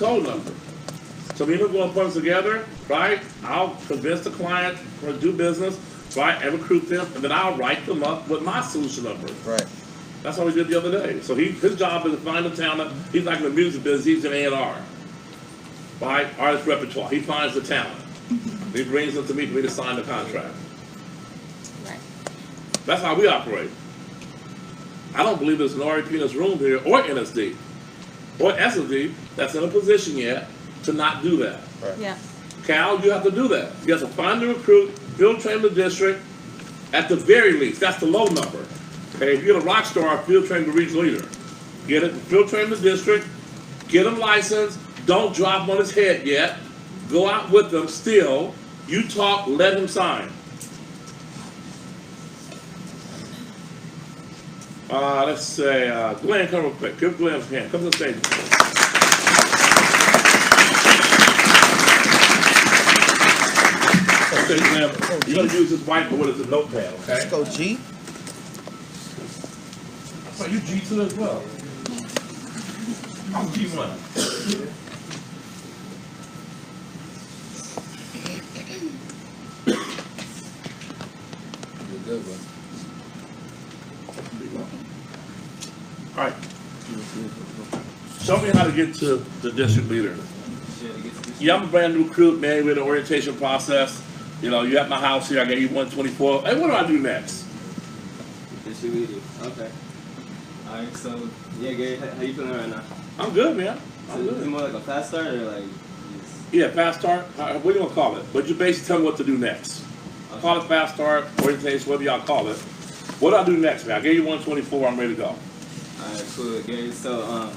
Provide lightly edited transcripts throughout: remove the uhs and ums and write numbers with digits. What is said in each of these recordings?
phone number. So we look going to put them together, right? I'll convince the client to do business, right, and recruit them, and then I'll write them up with my solution number. Right. That's what we did the other day. So his job is to find the talent. He's like in the music business. He's an A&R, right? Artist repertoire. He finds the talent. He brings them to me for me to sign the contract. Right. That's how we operate. I don't believe there's an REP in this room here, or NSD, or SSD that's in a position yet to not do that. Right. Yeah. Cal, you have to do that. You have to find the recruit, field train the district, at the very least. That's the low number. Okay, if you get a rock star, field train the regional leader. Get it, field train the district, get him licensed, don't drop him on his head yet. Go out with them still. You talk, let him sign. Let's say, Glenn, come real quick. Give Glenn a hand. Come to the stage. Okay, Glenn, you're going to use this whiteboard as a notepad, okay? Let's go, G. So you G2 as well. I'm G1. You're good, bro. All right. Show me how to get to the district leader. Yeah, I'm a brand new recruit, man, with an orientation process. You know, you at my house here, I gave you 124. Hey, what do I do next? District leader. Okay. Alright, so yeah, Gary, how you feeling right now? I'm good, man. I'm So is it good. more like a fast start or like Yeah, fast start. What do you want to call it? But you basically tell me what to do next. okay. Call it fast start, orientation, whatever y'all call it. What do I do next, man? I gave you 124. I'm ready to go. Alright, cool, Gary. So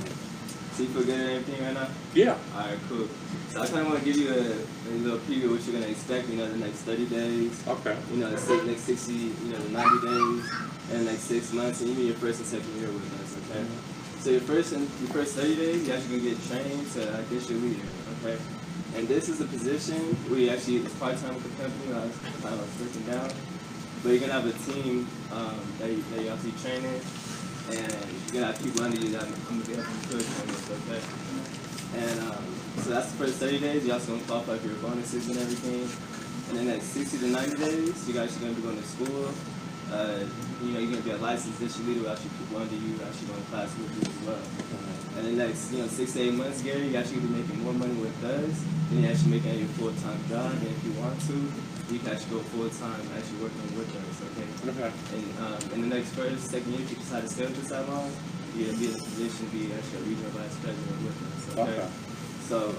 so you feel good at everything right now? Yeah. Alright, cool. So I kinda wanna give you a little preview of what you're gonna expect, you know, the next 30 days. Okay. You know, the next 60, you know, the 90 days, and the next 6 months, and even your first and second year with us, okay? So your first 30 days, you're actually gonna get trained to district leader, okay? And this is a position where you actually, it's part-time with the company, I was kind of breaking down, but you're gonna have a team that you're actually training, and you're gonna have people under you that I'm gonna be helping you coach on this, okay? And so that's the first 30 days, you're also gonna qualify for your bonuses and everything. And then next 60 to 90 days, you guys are gonna be going to school. You know, you're gonna be a licensed district leader with actually people under you, actually going to class with you as well. And then next, 6 to 8 months, Gary, you're actually gonna be making more money with us than you're actually making at your full-time job. And if you want to, you can actually go full-time actually working with us, okay? Okay. And in the next second year, if you decide to stay with us that long, you're gonna be in a position to be actually a regional vice president with us, okay? So,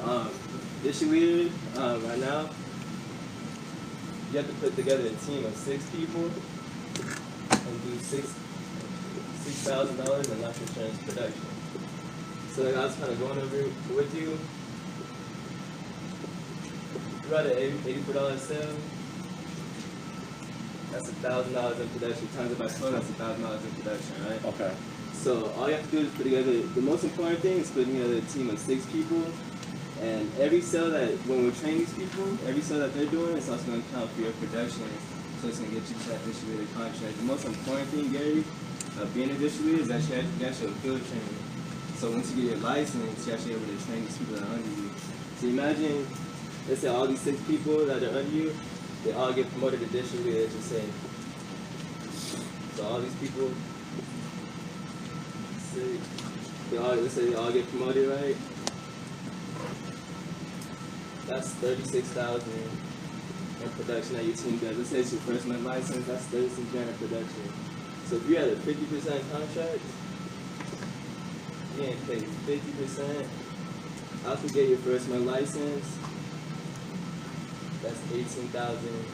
district leader, right now, you have to put together a team of 6 people and do $6,000 in life insurance production. So like I was kind of going over with you. You got an $84 sale. That's $1,000 in production. Times it by 12, that's $1,000 in production, right? Okay. So all you have to do is put together, the most important thing is putting together a team of 6 people. And every sale that, when we train these people, every sale that they're doing is also going to count for your production. So it's going to get you to that distributor contract. The most important thing, Gary, of being a distributor is that you actually have a field training. So once you get your license, you're actually able to train these people that are under you. So imagine, let's say all these 6 people that are under you, they all get promoted to distributor, let's just say. So all these people, let's say they all get promoted, right? That's 36,000 in production that your team does. Let's say it's your first month license, that's 36 grand in production. So if you had a 50% contract, you ain't paid 50%. After you get your first month license, that's 18,000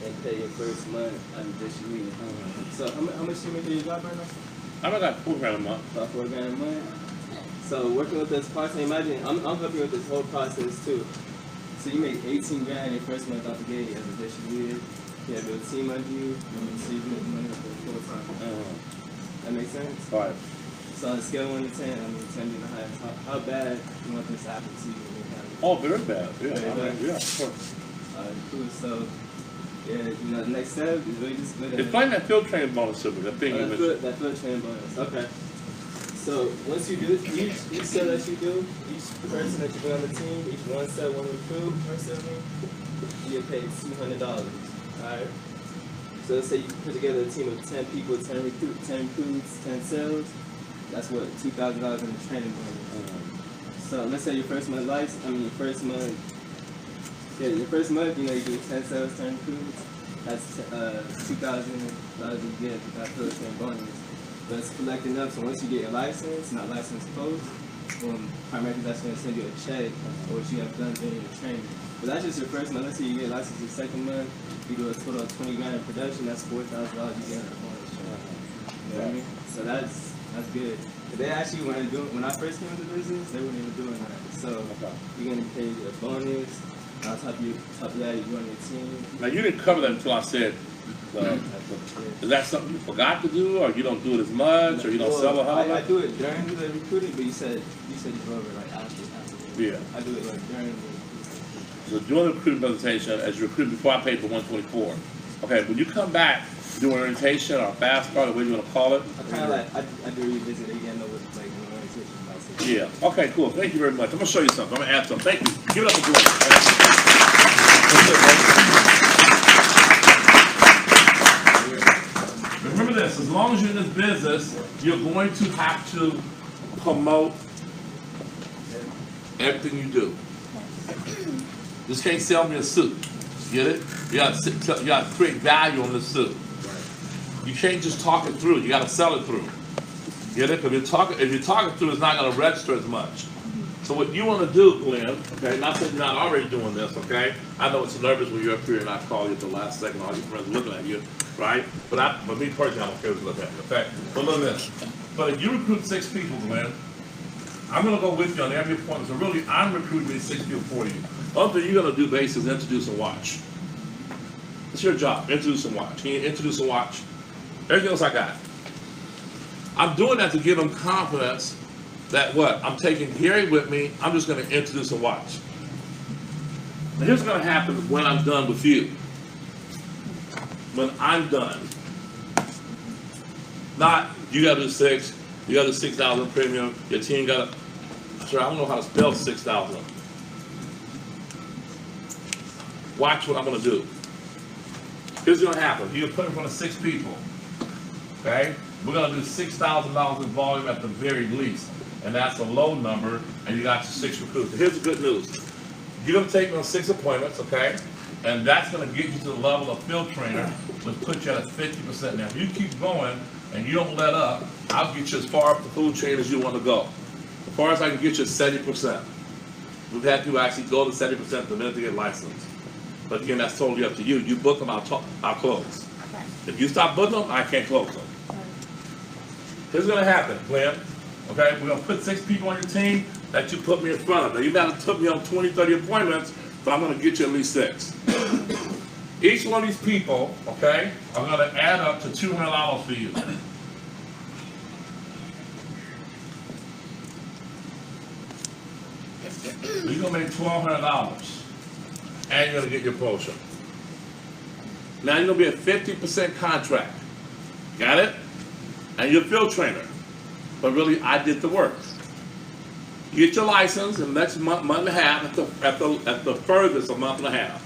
and pay your first month out of district leader. So how much do you make in your job right now? I got $4 grand a month. About $4 grand a month. So working with this part-time, imagine, I'm helping you with this whole process too. So you make 18 grand your first month out the gate as a district leader. You have your team under you, so you make money for full-time. That makes sense? All right. So on a scale of 1 to 10, I mean 10 being the highest, how bad do you want this to happen to you? Oh, very bad. Yeah, Very bad? Yeah, of course. Cool. So, yeah, the next step is really just good at Explain that field training bonus to me, that thing you mentioned. that field training bonus. Okay. So once you do each cell that you do, each person that you put on the team, each one cell, one recruit, you get paid $200. Alright? So let's say you put together a team of 10 people, 10 recruits, 10 cells. That's what, $2,000 in the training bonus. So let's say your first month, your first month, you know, you do 10 cells, 10 recruits. That's $2,000 you get. That's the same bonus. But it's collecting up. So once you get your license, not licensed post, primarily that's going to send you a check for what you have done during your training. But that's just your first month. Let's say you get licensed your second month, you do a total of 20 grand in production. That's $4,000 you get in a bonus check. You know what I mean? So that's good. But they actually when I first came into business, they weren't even doing that. So you're gonna pay a bonus. On top of that, you run your team. Now you didn't cover that until I said. Is that something you forgot to do, or you don't do it as much, or you don't sell it? I do it during the recruiting, but you said you drove it like after. Yeah. I do it like during the. So during the recruiting presentation, as you recruit before I paid for 124. Okay, when you come back, do an orientation or a fast start, or whatever you want to call it. I kind of like I do revisit it again though with like an orientation. Yeah. Okay. Cool. Thank you very much. I'm gonna show you something. I'm gonna add something. Thank you. Give it up for Glenn. Remember this, as long as you're in this business, you're going to have to promote everything you do. Just can't sell me a suit. Get it? You got to create value on this suit. You can't just talk it through. You got to sell it through. Get it? Because if you're talking through, it's not going to register as much. So what you want to do, Glenn, okay, not that you're not already doing this, okay? I know it's nervous when you're up here and I call you at the last second, all your friends are looking at you, right? But me personally, I don't care to look at you, okay? But look at this. But if you recruit 6 people, Glenn, I'm going to go with you on every appointment. So really, I'm recruiting these 6 people for you. The other thing you're going to do, basically, is introduce and watch. It's your job. Introduce and watch. Can you introduce and watch? Everything else I got. I'm doing that to give them confidence that what? I'm taking Gary with me. I'm just going to introduce and watch. Now here's what's going to happen when I'm done with you. When I'm done. Not, you got to do 6. You got to do 6,000 premium. Your team got to, sir, I don't know how to spell 6,000. Watch what I'm going to do. Here's what's going to happen. You're put in front of 6 people. Okay? We're going to do $6,000 in volume at the very least. And that's a low number, and you got your 6 recruits. Here's the good news. You're going to take me on 6 appointments, okay? And that's going to get you to the level of field trainer, which puts you at 50%. Now, if you keep going and you don't let up, I'll get you as far up the food chain as you want to go. As far as I can get you 70%. We've had people actually go to 70% the minute they get licensed. But again, that's totally up to you. You book them, I'll close. Okay. If you stop booking them, I can't close them. Here's what's going to happen, Glenn. Okay, we're going to put 6 people on your team that you put me in front of. Now, you might have took me on 20, 30 appointments, but I'm going to get you at least 6. Each one of these people, okay, I'm going to add up to $200 for you. So you're going to make $1,200, and you're going to get your promotion. Now you're going to be a 50% contract. Got it? And you're a field trainer. But really, I did the work. You get your license in the next month and a half, at the furthest, a month and a half.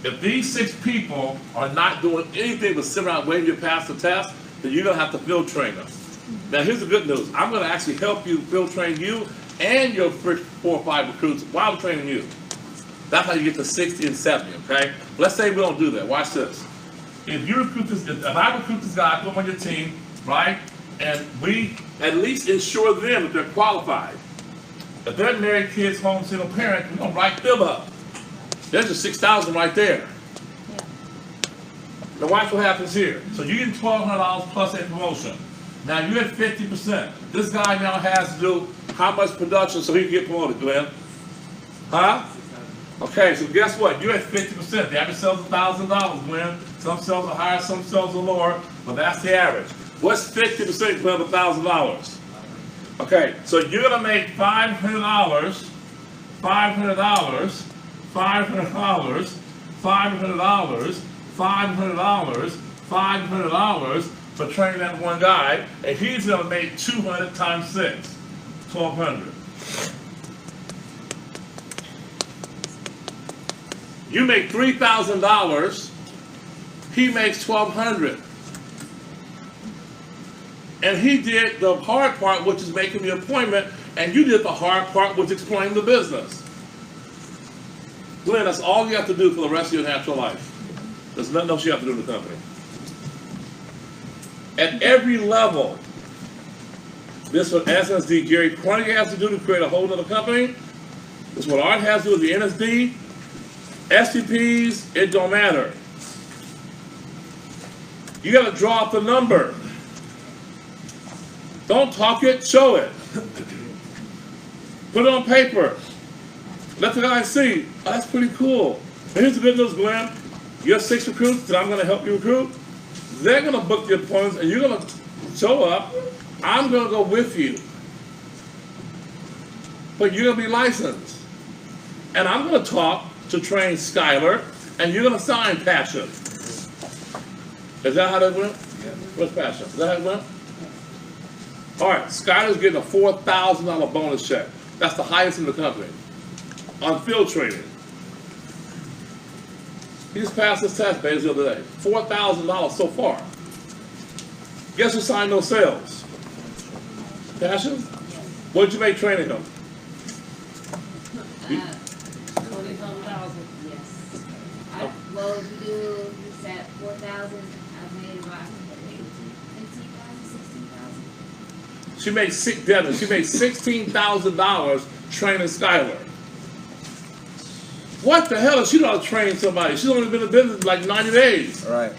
If these 6 people are not doing anything but sitting around waiting to pass the test, then you're going to have to field train them. Now, here's the good news. I'm going to actually help you field train you and your first 4 or 5 recruits while I'm training you. That's how you get to 60 and 70, okay? Let's say we don't do that. Watch this. If you recruit this, if I recruit this guy, I put him on your team, right? And we at least ensure them that they're qualified. If they're married, kids, home, single parent, we're going to write them up. There's your 6,000 right there. Yeah. Now watch what happens here. So you get $1,200 plus a promotion. Now you're at 50%. This guy now has to do how much production so he can get promoted, Glenn? Huh? Okay, so guess what? You're at 50%. The average sells $1,000, Glenn. Some sales are higher, some sales are lower, but that's the average. What's 50% of $1,000? Okay, so you're gonna make $500, $500, $500, $500, $500, $500, $500, for training that one guy, and he's gonna make 200 times 6, 1,200. You make $3,000, he makes $1,200. And he did the hard part, which is making the appointment, and you did the hard part, which explained the business. Glenn, that's all you have to do for the rest of your natural life. There's nothing else you have to do in the company. At every level, this is what SSD Gary Cornigan has to do to create a whole other company. This is what Art has to do with the NSD. STPs, it don't matter. You got to draw up the number. Don't talk it, show it. Put it on paper. Let the guy see, oh, that's pretty cool. And here's the good news, Glenn. Your 6 recruits that I'm going to help you recruit, they're going to book the appointments and you're going to show up. I'm going to go with you. But you're going to be licensed. And I'm going to talk to train Skylar, and you're going to sign Passion. Is that how that went? Yeah. What's Passion? Is that how it went? All right, Skylar's getting a $4,000 bonus check. That's the highest in the company on field training. He just passed this test, baby, the other day. $4,000 so far. Guess who signed those sales? Passion? What did you make training him? 20,000. Yes. Well, if you do, you said 4,000. I made about 15,000, 16,000. She made $16,000 training Skylar. What the hell does she know how to train somebody? She's only been in business like 90 days. All right.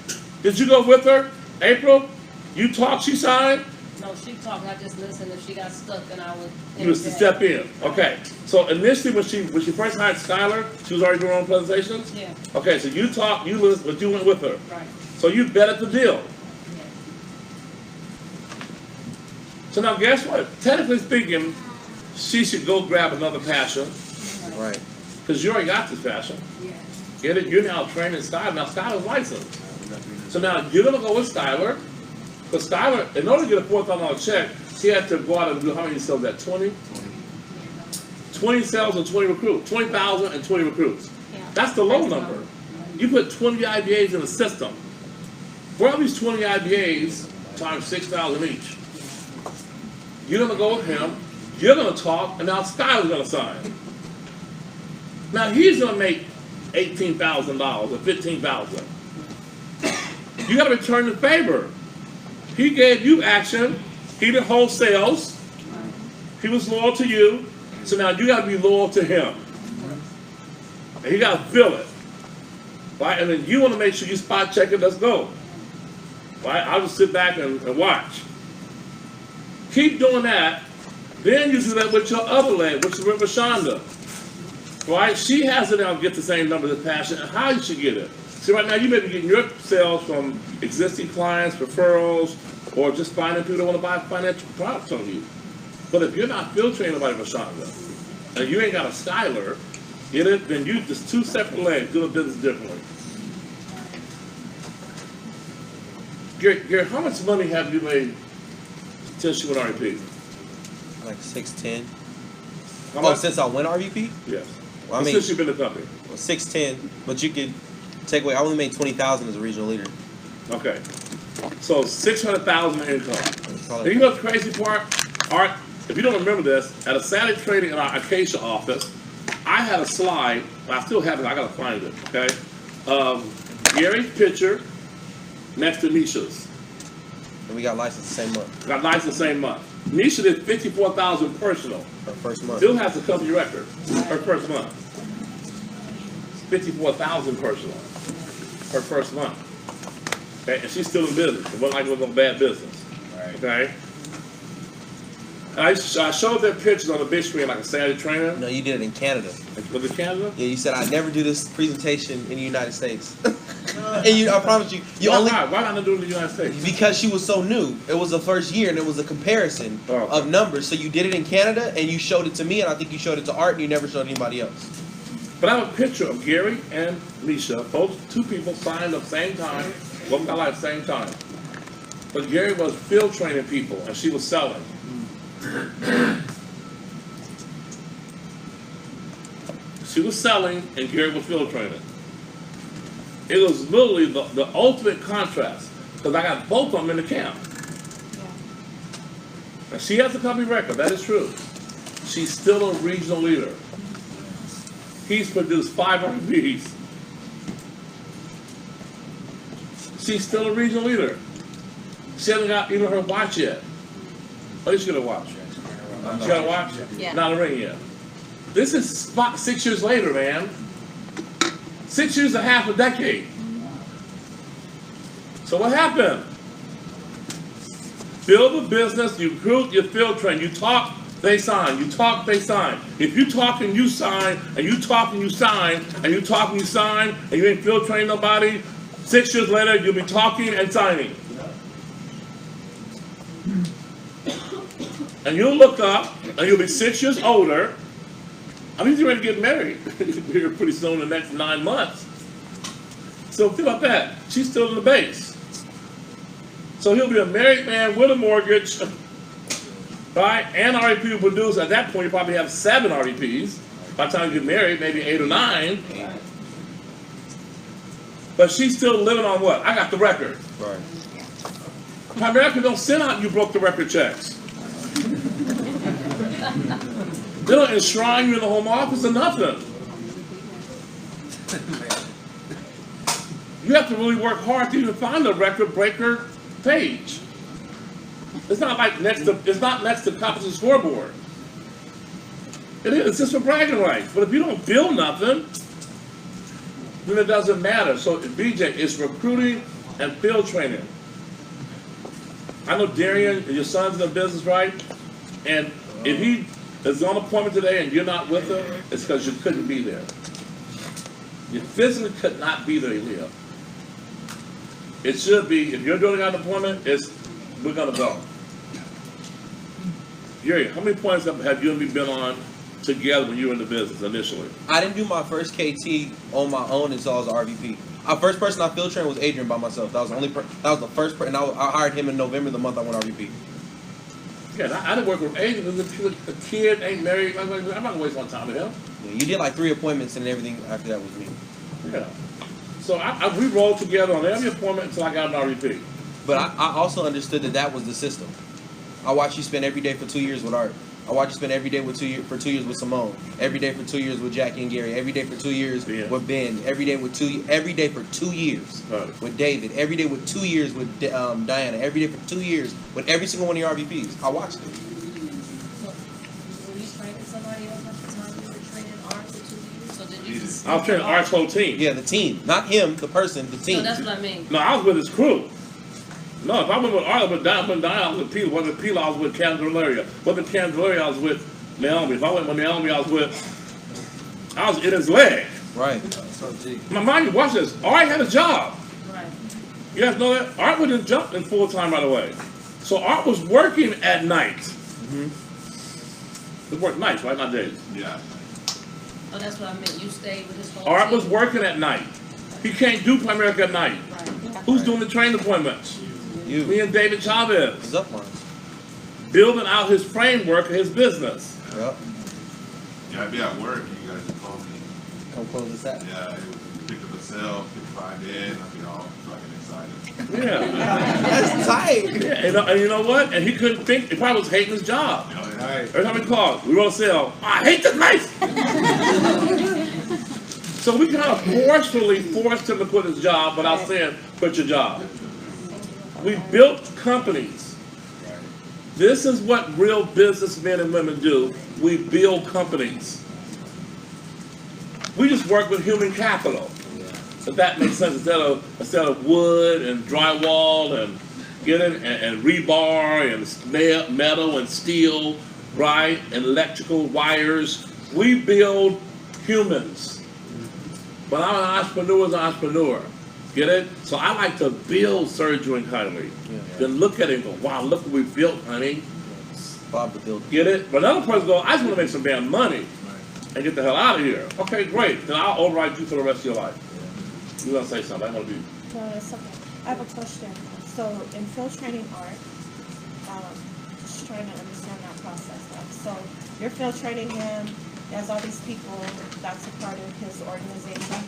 Did you go with her, April? You talked, she signed? No, she talked. I just listened. If she got stuck, then I would. You was to step in. Okay. So initially, when she first hired Skylar, she was already doing her own presentations. Yeah. Okay. So you talked, you listened, but you went with her. Right. So you betted the deal. Yeah. So now, guess what? Technically speaking, she should go grab another Passion. Right. Because you already got this Passion. Yeah. Get it? You're now training Skylar. Now Skylar's licensed. So now you're gonna go with Skylar. But Skylar, in order to get a $4,000 check, she had to go out and do how many sales? That 20? 20 sales and 20 recruits. 20,000 and 20 recruits. Yeah. That's the low number. You put 20 IBAs in the system. For all these 20 IBAs times 6,000 each. You're gonna go with him. You're gonna talk, and now Skylar's gonna sign. Now he's gonna make $18,000 or $15,000. You gotta return the favor. He gave you action. He did whole sales. He was loyal to you. So now you got to be loyal to him. And you got to feel it. Right? And then you want to make sure you spot check it. Let's go. Right? I'll just sit back and watch. Keep doing that. Then you do that with your other leg, which is with Rashonda. Right? She has to now get the same number of Passion. And how you should get it? See, right now you may be getting your sales from existing clients, referrals, or just finding people that want to buy financial products from you. But if you're not field training nobody with Shonda, and you ain't got a Skylar, get it? Then you just two separate legs doing business differently. Gary, how much money have you made since you went RVP? Like 610. How Oh, much? since I went RVP? Yes. Well, I mean, Since you've been in the company. well, 610. But you could take away. I only made 20,000 as a regional leader. Okay. So 600,000 income. Probably- And you know the crazy part? Art, if you don't remember this, at a Saturday training in our Acacia office, I had a slide, I still have it, I gotta find it, okay? Gary's picture next to Nisha's. And we got licensed the same month. Got licensed the same month. Nisha did 54,000 personal. Her first month. Still has the company record, her first month. 54,000 personal, her first month. Okay, and she's still in business. It wasn't like it was no bad business. Right. Okay? I showed their pictures on the big screen like a Saturday trainer. No, you did it in Canada. Was it Canada? Yeah, you said I'd never do this presentation in the United States. And I promise you, Why not do it in the United States? because she was so new. It was the first year, and it was a comparison Oh, okay. of numbers. So you did it in Canada, and you showed it to me, and I think you showed it to Art, and you never showed anybody else. But I have a picture of Gary and Nisha, both two people signed at the same time, both got like at the same time. But Gary was field training people, and she was selling. She was selling, and Gary was field training. It was literally the ultimate contrast, because I got both of them in the camp. And she has a company record, that is true. She's still a regional leader. He's produced 5 RVs. She's still a regional leader. She hasn't got even her watch yet. Oh, she's gonna watch. She got a watch? Yeah. Not a ring yet. This is 6 years later, man. 6 years and a half, a decade. So what happened? Build a business, you recruit, you field train, you talk, they sign, you talk, they sign. If you talk and you sign, and you talk and you sign, and you talk and you sign, and you ain't field train nobody, 6 years later you'll be talking and signing. And you'll look up, and you'll be 6 years older. I mean, you're ready to get married here pretty soon in the next 9 months. So think about that. She's still in the base. So he'll be a married man with a mortgage, right? And REP will produce. At that point, you probably have 7 REPs. By the time you get married, maybe 8 or 9. But she's still living on what? I got the record. Right. America don't send out you broke the record checks. They don't enshrine you in the home office or nothing. You have to really work hard to even find a record breaker page. It's not like it's not next to competition scoreboard. It is, it's just for bragging rights. But if you don't build nothing, then it doesn't matter. So BJ, it's recruiting and field training. I know Darian, your son's in the business, right? And if he is on appointment today and you're not with him, it's because you couldn't be there. You physically could not be there, Leo. It should be, if you're doing an appointment, we're gonna go. Gary, how many points have you and me been on together when you were in the business initially? I didn't do my first KT on my own until I was RVP. The first person I field trained was Adrian by myself. That was the only. That was the first person. I hired him in November, the month I went RVP. Yeah, I didn't work with Adrian. A kid, ain't married. I'm not gonna waste my time with him. Yeah, you did like 3 appointments and everything after that was me. Yeah. So we rolled together on every appointment until I got an RVP. But I also understood that was the system. I watched you spend every day for 2 years with Art. I watched you spend every day for 2 years with Simone. Every day for 2 years with Jackie and Gary. Every day for 2 years with Ben. Every day for 2 years with David. Every day with 2 years with Diana. Every day for 2 years with every single one of your RVPs. I watched it. So, were you training somebody else at the time you were training Art for 2 years? So did you just... I was training Art's whole team. Yeah, the team. Not him, the person, the team. So that's what I mean. No, I was with his crew. No, if I went with Art, I was with Diana, I was with Pila. Wasn't Pila, I was with Candelaria. Wasn't Candelaria, I was with Naomi. If I went with Naomi, I was in his leg. Right. Now, mind you, watch this. Art had a job. Right. You guys know that? Art wouldn't jump in full time right away. So Art was working at night. He worked nights, right? Not days. Yeah. Oh, that's what I meant. You stayed with his whole Art team. was working at night. He can't do Primerica at night. Right. Who's doing the training appointments? You. Me and David Chavez. It's up mine. Building out his framework of his business. Yep. Yeah, I'd be at work and you guys would call me. Come close this out. Yeah, it would pick up a cell, 55 in, I'd be all fucking excited. Yeah. That's tight. Yeah, and you know what? And he couldn't think. He probably was hating his job. Oh, yeah. Every time he called, we wrote a sale. I hate this place. So we kind of forced him to quit his job without saying, quit your job. We built companies. This is what real businessmen and women do. We build companies. We just work with human capital. If that makes sense, instead of wood and drywall and and rebar and metal and steel, right, and electrical wires, we build humans. But I'm an entrepreneur. Get it? So I like to build Sergio and Kylie. Then look at it and go, wow, look what we built, honey. Bob the builder. Get it? But another person go, I just want to make some damn money and get the hell out of here. Okay, great. Then I'll override you for the rest of your life. You're going to say something. I want to be. No, it's okay. I have a question. So in field training art, just trying to understand that process. So you're field training him. There's all these people that's a part of his organization.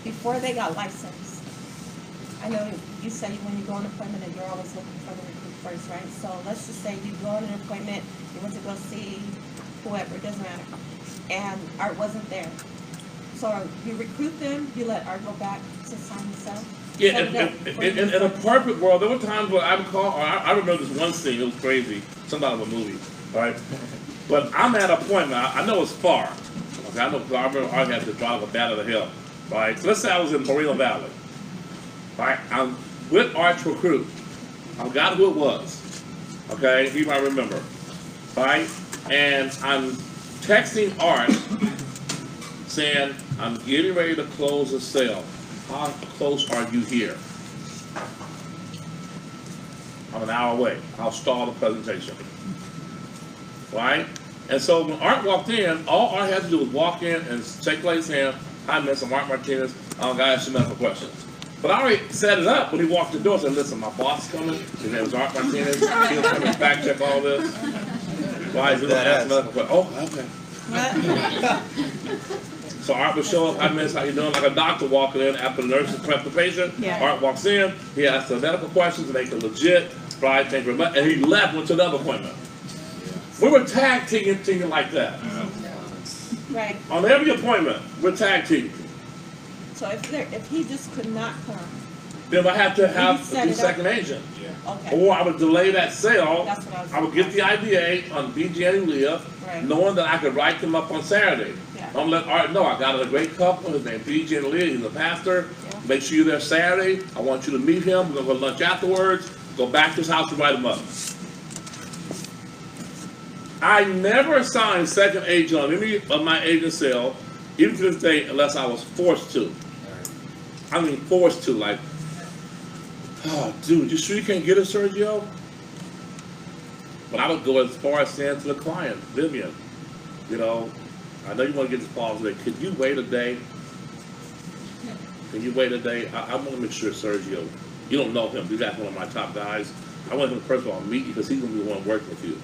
Before they got licensed, I know you said when you go on an appointment that you're always looking for the recruit first, right? So let's just say you go on an appointment, you went to go see whoever, it doesn't matter, and Art wasn't there. So you recruit them, you let Art go back to sign himself. Yeah, in a perfect world, there were times where I would call, or I remember this one scene, it was crazy, something out of a movie, right? But I'm at an appointment, I know it's far, okay, I know, I remember I had to drive a bat of the hill, right? So let's say I was in Moreno Valley, right? I'm with Art's recruit, I forgot who it was, okay, he might remember, right? And I'm texting Art, saying, I'm getting ready to close a sale. How close are you here? I'm an hour away. I'll stall the presentation. Right? And so when Art walked in, all Art had to do was walk in and shake Clay's hand. Hi, Miss, I'm Art Martinez. I'm going to ask you medical questions. But I already set it up when he walked the door. I said, listen, my boss is coming. His name is Art Martinez. He'll come and fact check all this. Why is he going to ask medical questions? Oh, okay. So Art would show up, hi Miss, how you doing? Like a doctor walking in after the nurse has prepped the patient. Yeah. Art walks in, he asks the medical questions to make it legit, right, thank you very much, and he left, went to another appointment. We were tag teaming like that. Right. On every appointment, we're tag teaming. So if he just could not come, then I have to have a second agent. Yeah. okay. Or I would delay that sale. That's what I would get the IDA on BJ and Leah, Right. knowing that I could write them up on Saturday. Yeah. I'm gonna let Art know I got a great couple. His name BJ and Leah. He's a pastor. Yeah. Make sure you're there Saturday. I want you to meet him. We're gonna go to lunch afterwards. Go back to his house and write him up. I never assigned second agent on any of my agent sale, even to this day, unless I was forced to. I mean, forced to. Like, oh, dude, you sure you can't get it, Sergio? But I would go as far as saying to the client, Vivian, you know, I know you want to get this policy today. Could you wait a day? Can you wait a day? I want to make sure Sergio, you don't know him. He's one of my top guys. I want him to first of all meet you because he's going to be the one working with you.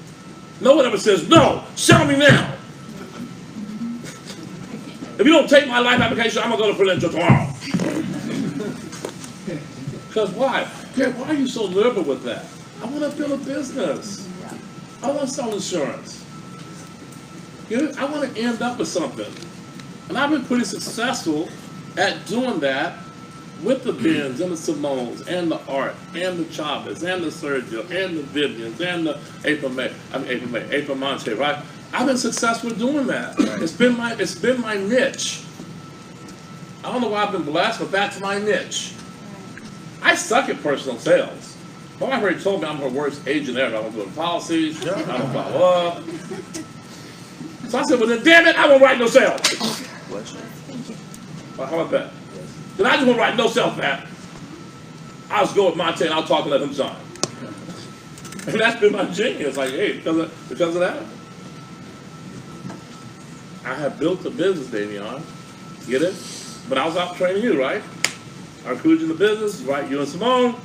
No one ever says, no, sell me now. If you don't take my life application, I'm going to go to Prudential tomorrow. Because why? Yeah, why are you so liberal with that? I want to build a business. I want to sell insurance. You know, I want to end up with something. And I've been pretty successful at doing that with the Bens and the Simones and the Art and the Chavez and the Sergio and the Vivians and the April Monte, right? I've been successful doing that. Right. It's been my niche. I don't know why I've been blessed, but that's my niche. I suck at personal sales. My wife already told me I'm her worst agent ever. I don't do the policies. I don't follow up. So I said, well then damn it, I won't write no sales. Well, how about that? Then I just won't write no sales, Pat. I'll just go with Monte and I'll talk and let him sign. And that's been my genius. Like, hey, because of that. I have built a business, Davion. Get it? But I was out training you, right? I recruited you in the business, right? You and Simone.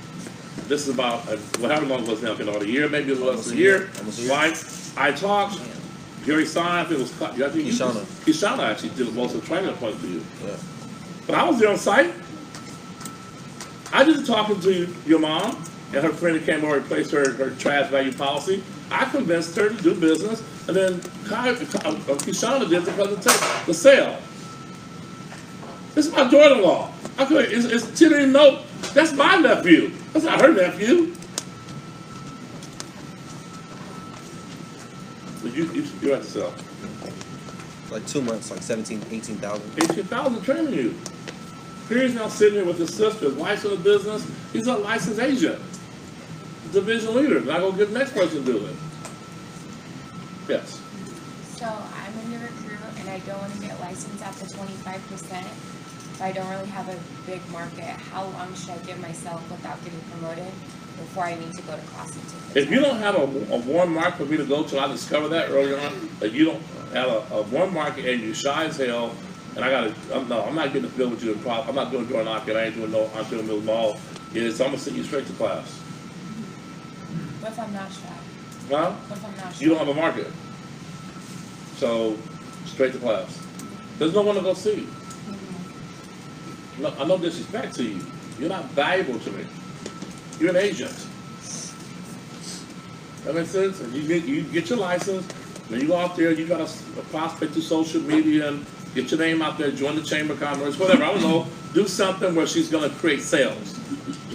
This is about, however long it was now, a year, maybe it was a year. Right? I talked. Gary Stein, I think it was, Kishana actually did most of the training appointment for you. Yeah. But I was there on site. I did the talking to your mom and her friend that came over and replaced her trash value policy. I convinced her to do business, and then Kishana did the presentation, the sale. This is my daughter-in-law. She didn't even know that's my nephew. That's not her nephew. But you're at the sale. Like 2 months, like 17, 18,000. 18,000 training you. Here's now sitting here with his sister, his wife's in the business. He's a licensed agent, division leader. Not gonna get the next person to do it. Yes. So I'm a new recruit and I don't want to get licensed at the 25%. But I don't really have a big market. How long should I give myself without getting promoted before I need to go to class and take the If you don't have a warm market for me to go to, I discovered that early on, that you don't have a warm market and you're shy as hell, and I'm not getting to field with you in I'm not doing door knocking, I ain't doing no entrepreneur mall, is I'm gonna send you straight to class. What if I'm not shy? Huh? What if I'm not shy? You don't have a market. So, straight to class. There's no one to go see. No, no disrespect to you. You're not valuable to me. You're an agent. That makes sense? And you get your license, then you go out there, you got to prospect to social media and get your name out there, join the Chamber of Commerce, whatever, I don't know. Do something where she's going to create sales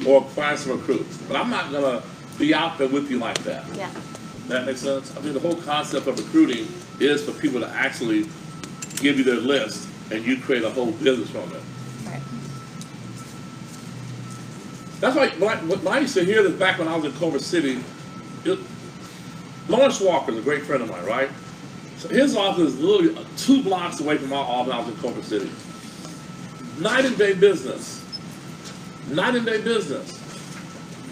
or find some recruits. But I'm not going to be out there with you like that. Yeah. That makes sense? I mean, the whole concept of recruiting is for people to actually give you their list and you create a whole business from it. Right. That's why when I used to hear this back when I was in Culver City, Lawrence Walker is a great friend of mine, right? So his office is literally 2 blocks away from my office when I was in Culver City. Night and day business. Night and day business.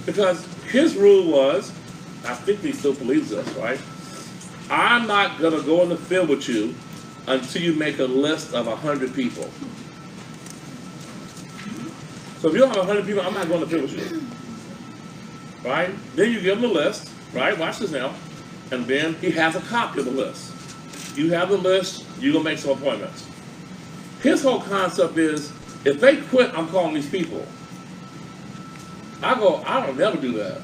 Because his rule was, I think he still believes this, right? I'm not going to go in the field with you until you make a list of 100 people. So if you don't have 100 people, I'm not going to field with you. Right? Then you give him the list, right? Watch this now. And then he has a copy of the list. You have the list, you're going to make some appointments. His whole concept is, if they quit, I'm calling these people. I don't never do that.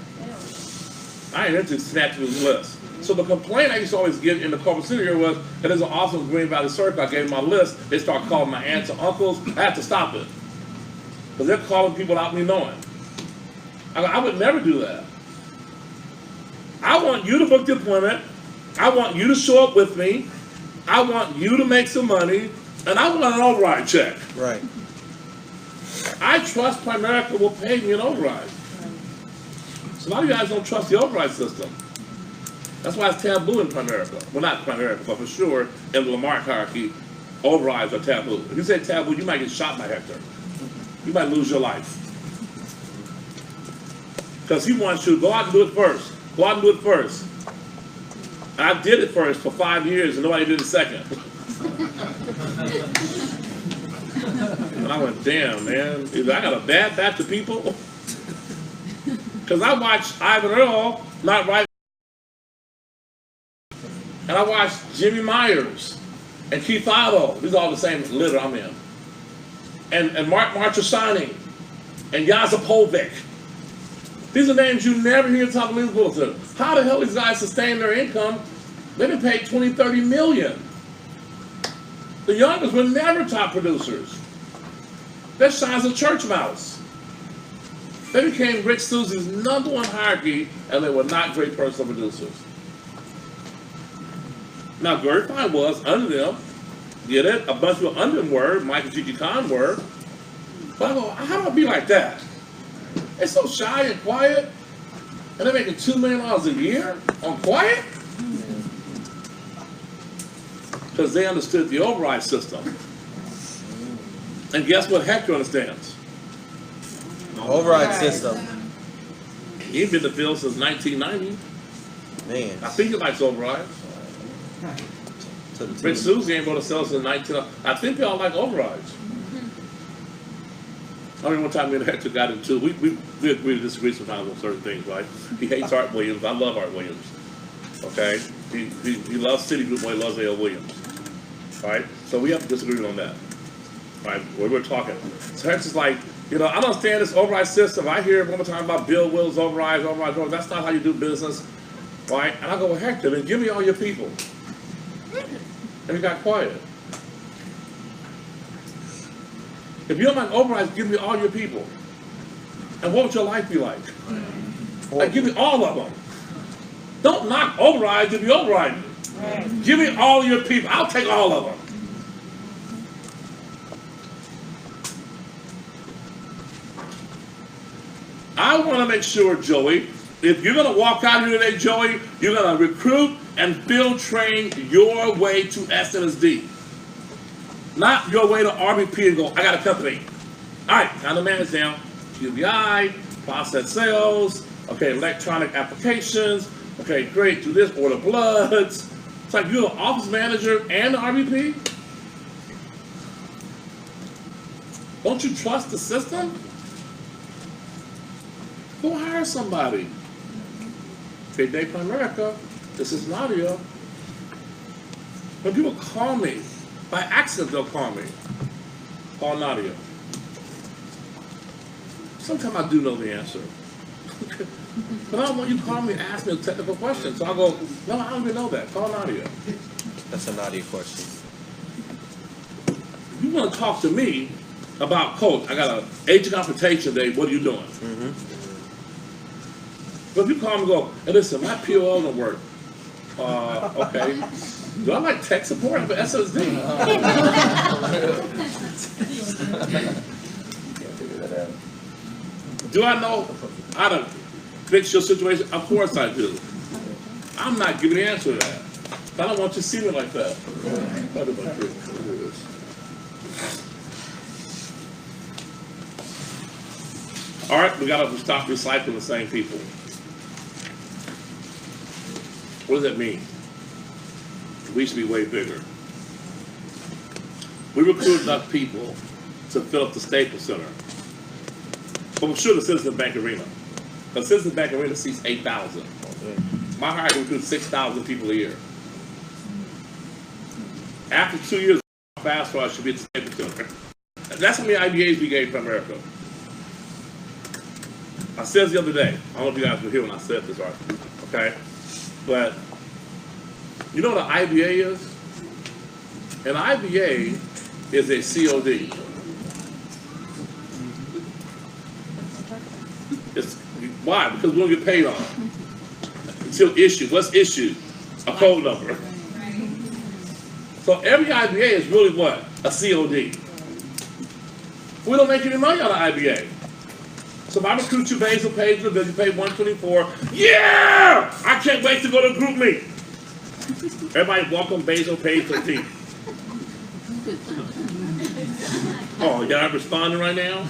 I ain't into snatching his list. So the complaint I used to always get in the Culver City area was that there's an awesome Green Valley Circle. I gave them my list. They start calling my aunts and uncles. I had to stop it. Because they're calling people without me knowing. I would never do that. I want you to book the appointment. I want you to show up with me. I want you to make some money. And I want an override check. Right. I trust Primerica will pay me an override. So a lot of you guys don't trust the override system. That's why it's taboo in Primerica. Well, not Primerica, but for sure in the Lamarck hierarchy, overrides are taboo. If you say taboo, you might get shot by Hector. You might lose your life. Because he wants you to go out and do it first. Go out and do it first. And I did it first for 5 years and nobody did it second. And I went, damn, man, I got a bad batch of people. Because I watched Ivan Earl not write. And I watched Jimmy Myers and Keith Otto. These are all the same litter I'm in. And Mark Marchesani and Yazapovic. These are names you never hear top of the news bulletin. How the hell these guys sustain their income? They've been paid $20, $30 million. The youngest were never top producers. They're shy as a church mouse. They became Rich Susie's #1 hierarchy, and they were not great personal producers. Now, Gary Fine was under them. Get it? A bunch of people under them were. Michael G.G. Khan were. But I go, how do I be like that? They're so shy and quiet, and they're making $2 million a year on quiet? Because they understood the override system. And guess what Hector understands? Override system. He's been in the field since 1990. Man. I think he likes overrides. Rich Susie ain't going to sell since 19. I think they all like overrides. I mean, one time me and Hector got into we agree to disagree sometimes on certain things, right? He hates Art Williams. I love Art Williams. Okay? He loves Citigroup more than he loves A.L. Williams. Right? So we have to disagree on that. Right? Where we're talking. So Hector's like, I don't understand this override system. I hear one more time about Bill Wills overrides. That's not how you do business. Right? And I go, well, Hector, then give me all your people. And he got quiet. If you don't like overrides, give me all your people. And what would your life be like? Like, give me all of them. Don't knock overrides if you override me. Right. Give me all your people. I'll take all of them. I want to make sure, Joey, if you're going to walk out here today, Joey, you're going to recruit and field train your way to SNSD. Not your way to RBP and go, I got a company. All right, now the manage down. QBI, process sales, okay, electronic applications, okay, great, do this, order bloods. It's like you're the office manager and the RBP. Don't you trust the system? Go hire somebody. PT America, this is Nadia. When people call me, by accident they'll call me. Call Nadia. Sometimes I do know the answer. But I don't want you to call me and ask me a technical question. So I'll go, no, I don't even know that. Call Nadia. That's a Nadia question. You want to talk to me about, coach, I got an agent confrontation day, what are you doing? But if you call me and go, hey, listen, my POL don't work. Okay. Do I like tech support? I'm for SSD. Do I know how to fix your situation? Of course I do. I'm not giving the answer to that. I don't want you to see me like that. All right, we got to stop recycling the same people. What does that mean? We should be way bigger. We recruit enough people to fill up the Staples Center. But we're sure the Citizen Bank Arena. The Citizen Bank Arena seats 8,000. My hire recruits 6,000 people a year. After 2 years, fast forward, I should be at the Staples Center. That's how many IBAs we gave to America. I said this the other day. I don't know if you guys were here when I said this, right? Okay? But you know what an IBA is? An IBA is a COD. It's, why? Because we don't get paid on it. Until issued. What's issued? A code number. So every IBA is really what? A COD. We don't make any money on an IBA. So if I recruit you basal page, you pay $124. Yeah! I can't wait to go to group meet. Everybody welcome basal page 13. Oh, y'all responding right now?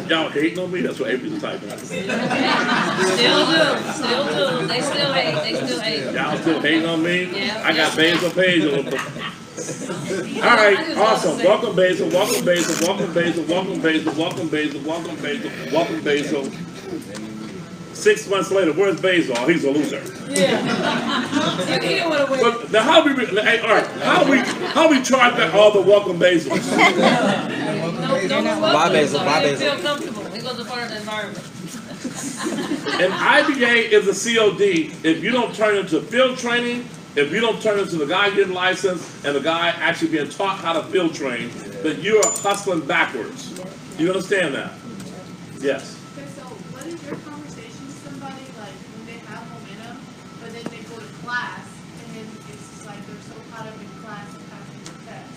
Y'all hating on me? That's what April's typing. Still do. They still hate. Y'all still hating on me? Yeah. I got basal page. All right, awesome. Welcome Basil, welcome Basil, welcome Basil, welcome Basil, welcome Basil, welcome Basil, welcome Basil. 6 months later, where's Basil? Oh, he's a loser. Yeah. You didn't want to win. But now how we, hey, all right, how we charge back all the welcome Basil? No Bye, Basil, bye, They Basil. feel comfortable. He goes to part of the environment. An IBA is a COD if you don't turn into field training. If you don't turn into the guy getting licensed and the guy actually being taught how to field train, then you are hustling backwards. You understand that? Yes. Okay, so what is your conversation with somebody, like, when they have momentum, but then they go to class, and then it's just like they're so caught up in class and passing the test?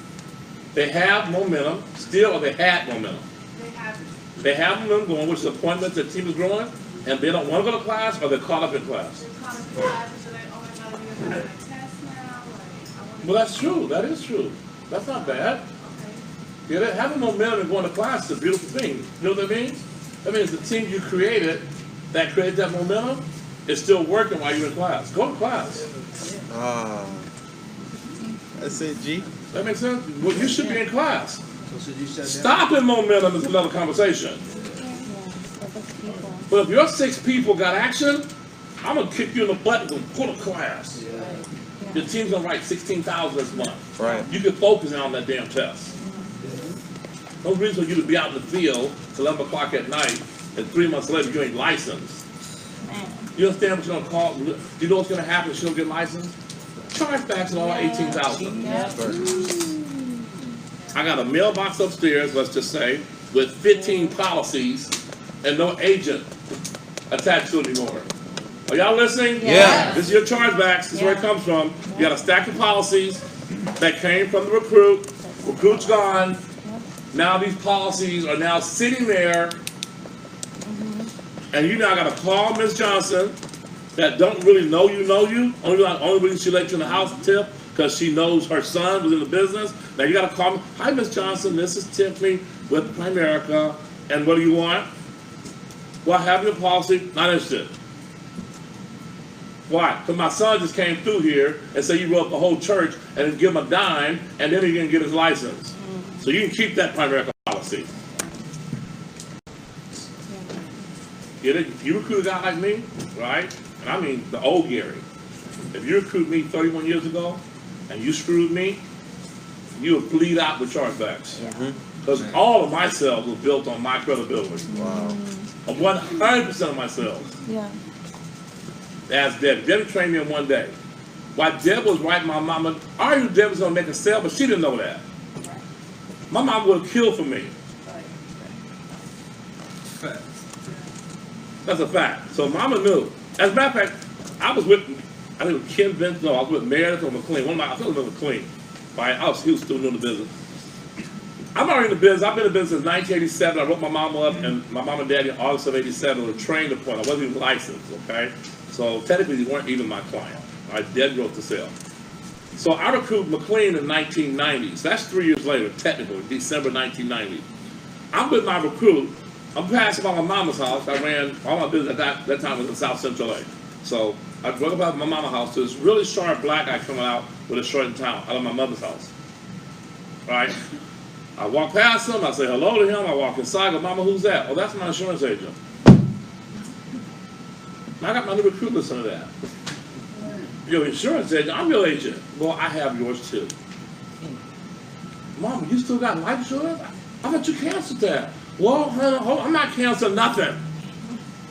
They have momentum, still, or they had momentum. They have it. They have momentum going, which is the point that the team is growing, and they don't want to go to class, or they're caught up in class. They're caught up in class, and so they, oh my God, I'm gonna have my test now, like, I want to. Well, that's true. That is true. That's not bad. Okay. Yeah, having momentum and going to class is a beautiful thing. You know what that means? That means the team you created that created that momentum is still working while you're in class. Go to class. That's it, G. That makes sense? Well, you should be in class. Stopping momentum is another conversation. But if your 6 people got action, I'm going to kick you in the butt and go to class. Your team's going to write 16,000 this month. Right. You can focus on that damn test. No reason for you to be out in the field till 11 o'clock at night and 3 months later you ain't licensed. You understand what you're going to call? Do you know what's going to happen if she don't get licensed? Chargebacks and all 18,000. I got a mailbox upstairs, let's just say, with 15 policies and no agent attached to it anymore. Are y'all listening? Yeah. This is your chargebacks. This is where it comes from. You got a stack of policies that came from the recruit. Recruit's gone. Now these policies are now sitting there, and you now got to call Miss Johnson that don't really know you. Only reason she let you in the house tip because she knows her son was in the business. Now you got to call me. Hi, Miss Johnson. This is Tiffany with Primerica. And what do you want? Well, I have your policy. Not interested. Why? Because my son just came through here and said you wrote the whole church and then give him a dime and then he can get his license. So you can keep that Primerica policy. policy. Get it? You recruit a guy like me, right? And I mean the old Gary. If you recruit me 31 years ago and you screwed me, you would bleed out with chargebacks. Because all of my sales was built on my credibility. Wow. 100% of my sales. Yeah. Ask Debbie. Debbie trained me in one day. While Deb was writing my mama, I knew Deb was going to make a sale, but she didn't know that. My mom would have killed for me. That's a fact. So mama knew. As a matter of fact, I was with, I think it was Ken Benson, no, I was with Meredith or McLean. I think it was McLean. Right? He was still doing the business. I'm already in the business. I've been in the business since 1987. I wrote my mama up, and my mom and daddy in August of 87 was a trained appointment. I wasn't even licensed, okay? So technically, they weren't even my client. I dead wrote the sale. So I recruited McLean in 1990. So that's 3 years later, technically, December 1990. I'm with my recruit. I'm passing by my mama's house. I ran all my business at that time was in South Central LA. So I drove about my mama's house to this really sharp black guy coming out with a shirt and towel out of my mother's house. Right? I walk past him, I say hello to him, I walk inside, I go, Mama, who's that? Oh, that's my insurance agent. I got my new recruit listen to that. Your insurance agent? I'm your agent. Well, I have yours too. Mama, you still got life insurance? I thought you canceled that. Well, honey, I'm not canceling nothing.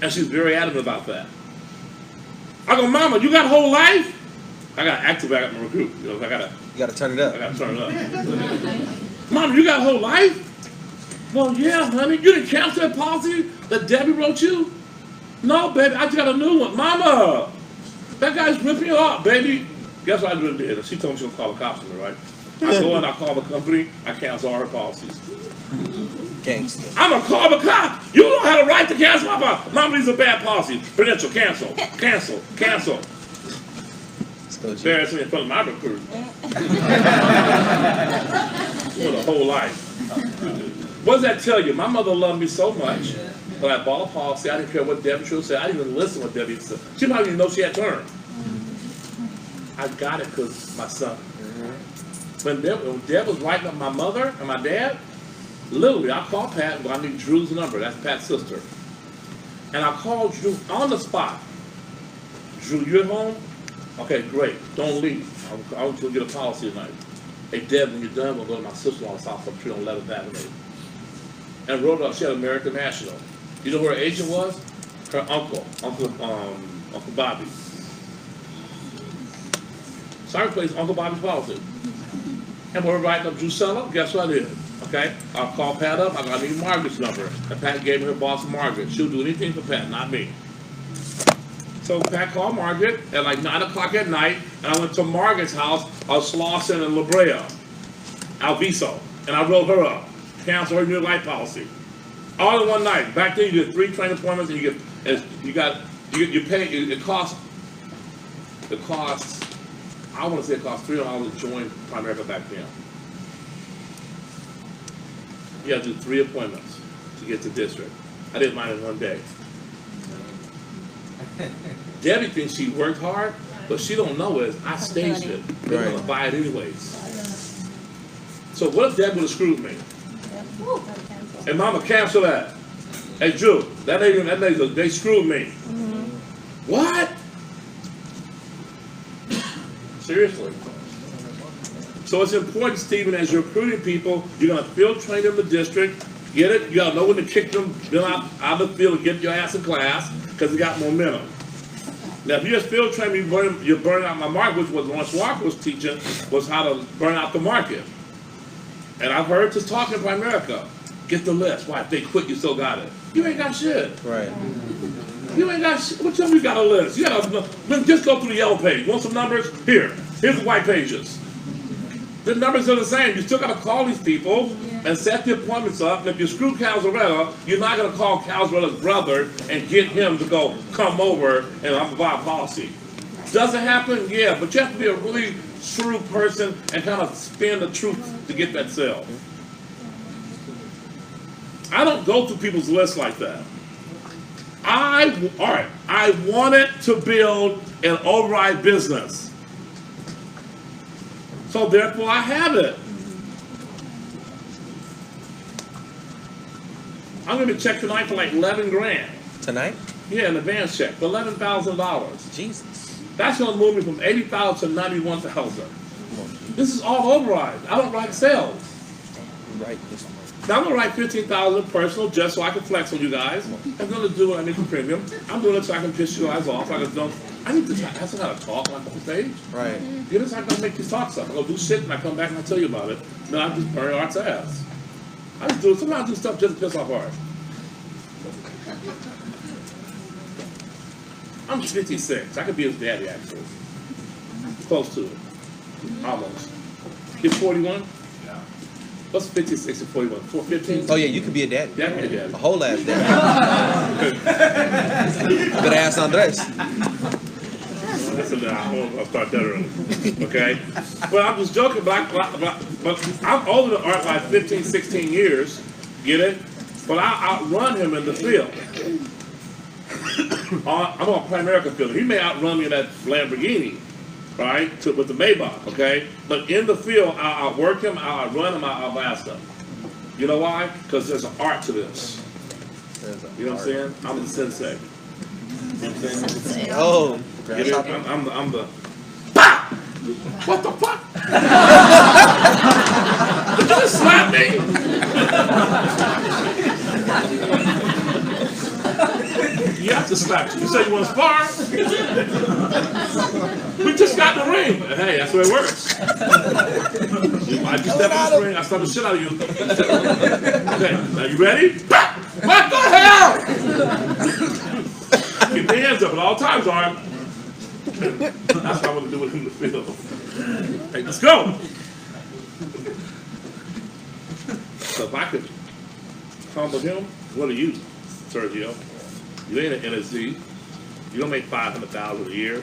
And she's very adamant about that. I go, Mama, you got whole life? I got to activate my recruit. You know, You gotta turn it up. I got to turn it up. Mama, you got whole life? Well, yeah, honey. You didn't cancel that policy that Debbie wrote you? No, baby, I just got a new one. Mama, that guy's ripping you off, baby. Guess what I did? She told me she was going to call the cops on me, right? I go in, I call the company, I cancel all her policies. Gangster. I'm going to call the cop. You don't have the right to cancel my policy. Mama, these are bad policies. Prudential, cancel, cancel, cancel. Embarrassing in front of my recruit. For the whole life. What does that tell you? My mother loved me so much that I bought a policy. I didn't care what Debbie True said. I didn't even listen to what Debbie said. She probably didn't know she had turned. I got it because my son. When Deb was writing up my mother and my dad, literally, I called Pat and go, I need Drew's number. That's Pat's sister. And I called Drew on the spot. Drew, you at home? Okay, great. Don't leave. I want you to get a policy tonight. Hey, Deb, when you're done, we'll go to my sister-in-law's house up 3 on 11th Avenue. And wrote up, she had American National. You know who her agent was? Her uncle, Uncle Bobby. So I replaced Uncle Bobby's policy. And we're writing up Drusella. Guess what I did? Okay, I'll call Pat up. I need Margaret's number. And Pat gave me her boss, Margaret. She'll do anything for Pat, not me. So Pat called Margaret at like 9 o'clock at night, and I went to Margaret's house on Slauson and La Brea, Alviso, and I wrote her up, cancel her new life policy, all in one night. Back then, you get 3 training appointments, and you pay. It costs. I want to say it costs $300 to join Primerica back then. You have to do 3 appointments to get to district. I did mine in one day. Debbie thinks she worked hard, but she don't know is I staged it. They're gonna buy it anyways. So what if Debbie would have screwed me? And Mama, cancel that. Hey Drew, that lady, they screwed me. What? Seriously. So it's important, Stephen, as you're recruiting people, you're gonna field train them in the district. Get it? You gotta know when to kick them out of the field and get your ass in class because you got momentum. Now, if you just field train me, you're burning out my market, which was Lawrence Walker was teaching, was how to burn out the market. And I've heard this talk in Primerica. Get the list. Why? If they quit, you still got it. You ain't got shit. Right. You ain't got shit. What time you got a list? You gotta just go through the yellow page. Want some numbers? Here. Here's the white pages. The numbers are the same. You still got to call these people and set the appointments up. And if you screw Calzarella, you're not going to call Calzarella's brother and get him to go come over and I'm going to buy a policy. Does it happen? Yeah, but you have to be a really shrewd person and kind of spin the truth to get that sale. I don't go through people's lists like that. I wanted to build an override business. So therefore I have it. I'm gonna be checked tonight for like 11 grand. Tonight? Yeah, an advance check for $11,000. Jesus. That's gonna move me from 80,000 to 91,000. This is all override. I don't write sales. Right. This Now I'm gonna write 15,000 personal just so I can flex on you guys. I'm gonna do what I need for premium. I'm doing it so I can piss you guys off. I need to that's how to talk on the stage. Right. You know, I'm gonna make you talk stuff. I go do shit and I come back and I tell you about it. No, I just burn Art's ass. I just do it. Sometimes I do stuff just to piss off Art. I'm 56. I could be his daddy actually. Close to it. Almost. You're 41? Yeah. What's 56 and 41? 415? Oh yeah, you could be a daddy. Definitely daddy. A whole ass daddy. Better ask Andres. Listen, I'll start that early. Okay? But I'm just joking, but I'm older than Art by 15, 16 years. Get it? But I outrun him in the field. I'm on Primerica field. He may outrun me in that Lamborghini, right? With the Maybach, okay? But in the field, I'll outwork him, I'll outrun him, I'll outlast him. You know why? Because there's an art to this. You know what I'm saying? I'm the sensei. You know what I'm saying? Oh. Get it? I'm the Pah! What the fuck? Did you just slap me? You have to slap you. You say you want to spar? We just got in the ring. Hey, that's the way it works. I just step in this ring, I slap the shit out of you. Okay, now you ready? What the hell? Keep your hands up at all times, Art. That's what I want to do with him in the field. Hey, let's go. So if I could humble him, what are you, Sergio? You ain't an NSC. You don't make $500,000 a year.